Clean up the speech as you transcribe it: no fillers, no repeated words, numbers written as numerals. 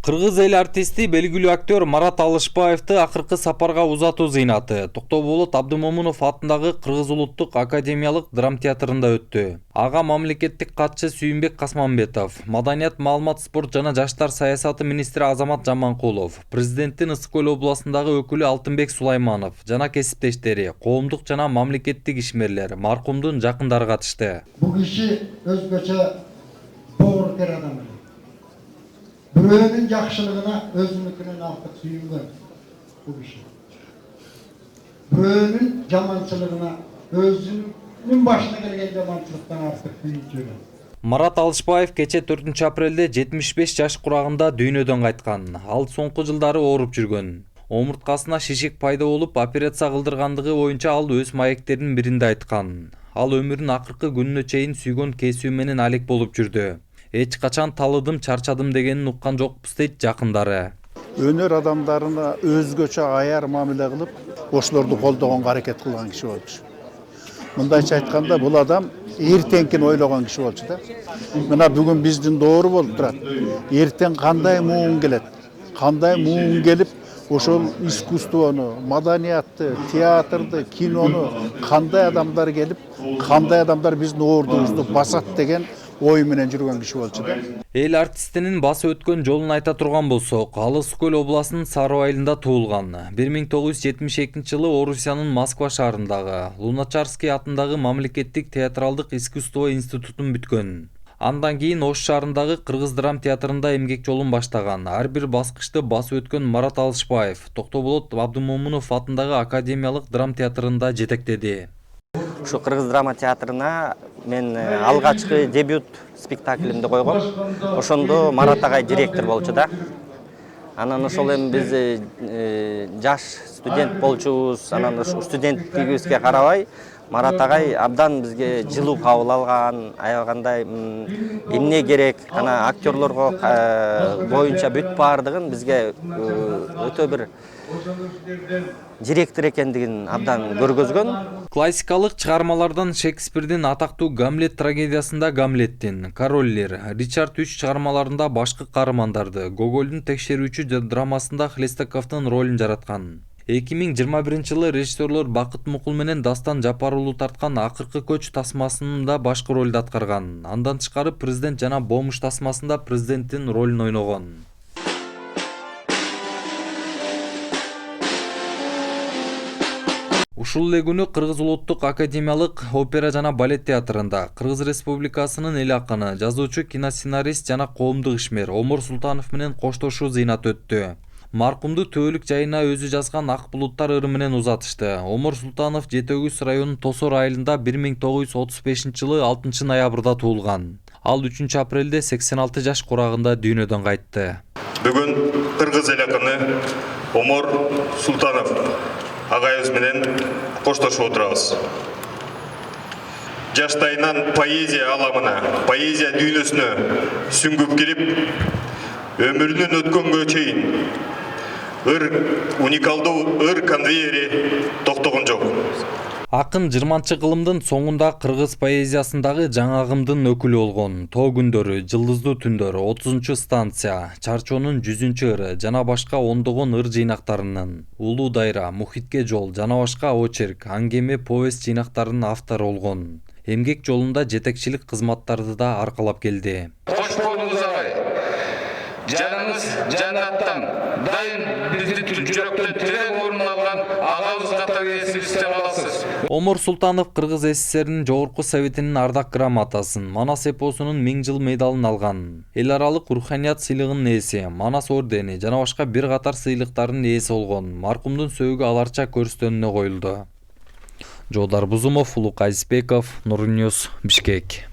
Кыргыз эл артисти белгилүү актер Марат Алышбаевди акыркы сапарга узатуу зыйнаты Токтоболот Абдымомунов атындагы Кыргыз улуттук академиялык драма театрында өттү. Ага мамлекеттик катчы Сүйүнбек Касманбетов, Маданият, маалымат, спорт жана жаштар саясаты министри Азамат Жаманкулов, президенттин Ысык Көл областындагы өкүлү Алтынбек Сулайманов жана кесиптештери, коомдук жана мамлекеттик ишмерлер, маркумдун жакындары катышты. Бул киши өзгөчө боорукер адам. Biröөнүн жакшылыгына өзүнүкүнөн артык сүйүнгөн бул киши. Biröөнүн жаманчылыгына өзүнүн башына келген жаманчылыктан артык күйүнчүгөн. Марат Алышбаев кече 4 апрелде 75 жаш курагында дүйнөдөн кайткан. Ал соңку жылдары ооруп жүргөн. Омурткасына шишик пайда болуп, операция кылдыргандыгы боюнча ал өз маектеринин биринде айткан. Ал өмүрүнүн акыркы күнүнө чейин сүйгөн кесиби менен алек болуп жүрдү. Эч качан талыдым, чарчадым дегенин уккан жокпуз дейт жакындары. Өнөр адамдарына өзгөчө аяр мамиле кылып, ошолорду колдогонго аракет кылган киши болчу. Мындайча айтканда, бул адам эртеңкин ойлогон киши болчу да. Мына бүгүн биздин доору болуп турат. Эртең кандай муун келет? Кандай муун келип, ошол искусствону, маданиятты, театрды, кинону кандай адамдар келип, кандай адамдар биздин ордубузду басат деген ой менен жүргөн киши болчу да. Эл артистинин басып өткөн жолун айта турган болсок, ал Ысык Көл областынын Сароо айылында туулган. 1972 жылы Орусиянын Москва шаарындагы Луначарский атындагы мамлекеттик театралдык искусство институтун бүткөн. Андан кийин Ош шаарындагы Кыргыз драма театрында эмгек жолун баштаган. Ар бир баскычты басып өткөн Марат Алышбаев Токтоболот Абдымомунов атындагы академиялык драма театрында жетектеди. Ушу Кыргыз драма театрына мен алгачкы дебют спектаклимди койгом. Ошондо Марат агай директор болчу да. Анан ошол эми биз жаш студент болчубуз. Анан ушу студенттигибизге карабай Марат агай абдан бизге жылуу кабыл алган, аябагандай эмне керек, ана актерлорго боюнча бүт баардыгын бизге өтө бир директор экендигин абдан көргөзгөн. Классикалык чыгармалардан Шекспирдин атактуу Гамлет трагедиясында Гамлеттин, Король Лир, Ричард III чыгармаларында башкы каармандарды, Гогольдун Текшерүүчү драмасында Хлестаковдун ролун жараткан. 2021 жылы режиссерлор Бакыт Мукул менен Дастан Жапарулу тарткан Акыркы көч тасмасында башкы ролду аткарган. Андан тышкары президент жана Бомуш тасмасында президенттин ролун ойногон. Ушул эле күнү Кыргыз улуттук академиялык опера жана балет театрында Кыргыз Республикасынын эл акыны, жазуучу, киносценарист жана коомдук ишмер Омор Султанов менен коштошуу зыйнат өттү. Маркумду төөлүк жайына өзү жазган Ак булуттар ыры менен узатышты. Омор Султанов Жети Өгүз районунун Тосор айылында 1935 жылы 6 ноябрда туулган. Ал 3 апрелде 86 жаш курагында дүйнөдөн кайтты. Бүгүн Кыргыз эл акыны Омор Султанов агайыбыз менен коштошуп отурабыз. Жаштайынан поэзия аламына, поэзия дүйнөсүнө сүңгүп кирип, өмүрүнүн өткөнгө чейин уникалдуу ыр конвейери токтогон жок. Акын 20-кылымдын соңунда кыргыз поэзиясындагы жаңы агымдын өкүлү болгон. Тоо күндөрү, Жылдыздуу түндөр, 30 станция, Чарчоонун 100 ыры жана башка ондогон ыр жыйнактарынын Улуу дайра, Мухитке жол жана башка очерк, аңгеме, повесть жыйнактарынын автору болгон. Эмгек жолунда жетекчилик кызматтарды да аркалап келди. Кош болуңуз агай. Жаныңыз жаннаттан, дайым биздин жүрөктөн тирек орун алган агабыз катары эсибизде каласыз. Омор Султанов Кыргыз СССРнин Жогорку Советинин ардак грамотасын, Манас эпосунун 1000 жыл медалын алган. Эл аралык руханият сыйлыгынын ээси, Манас ордени жана башка бир катар сыйлыктардын ээси болгон. Маркумдун сөөгү аларча көрүстөнүнө коюлду. Жолдар Бузумов, Улук Айзбеков, Нур Ньюс, Бишкек.